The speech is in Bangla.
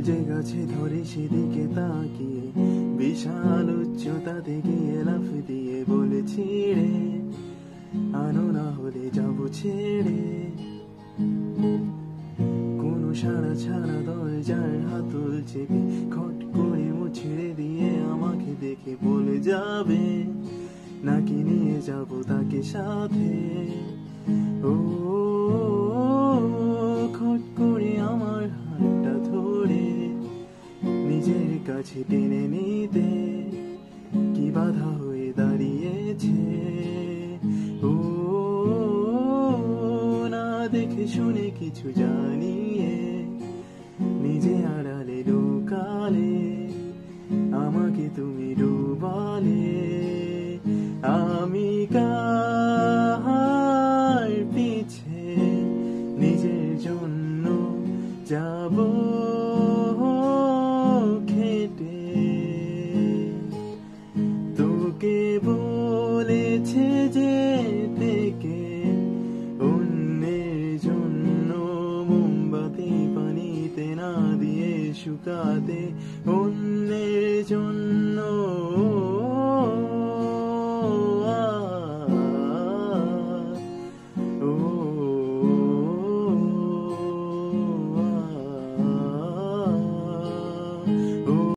যে গাছে ধরে সেদিকে তাকিয়ে বিশাল উচ্চতাতে গিয়ে লাফ দিয়ে বলেছি রে, আনো না হলে যাবো ছেড়ে। কোনো সারা ছাড়া দরজার হাতল চেপে খট করে মুছড়ে দিয়ে আমাকে দেখে বলে যাবে, নাকি নিয়ে যাবো তাকে সাথে। ও খট করে আমার হাতটা ধরে নিজের কাছে টেনে নিতে কি বাধা হয়ে দাঁড়িয়েছে। ও না দেখে শুনে কিছু জানিয়ে নিজে আড়ালে লুকালে আমাকে তুমি ডুবালে। আমি কার পিছে নিজের জন্য যাব খেটে, তোকে বলেছে যে থেকে অন্যের জন্য মোমবাতি পানিতে না দিয়ে শুকাতে, অন্যের জন্য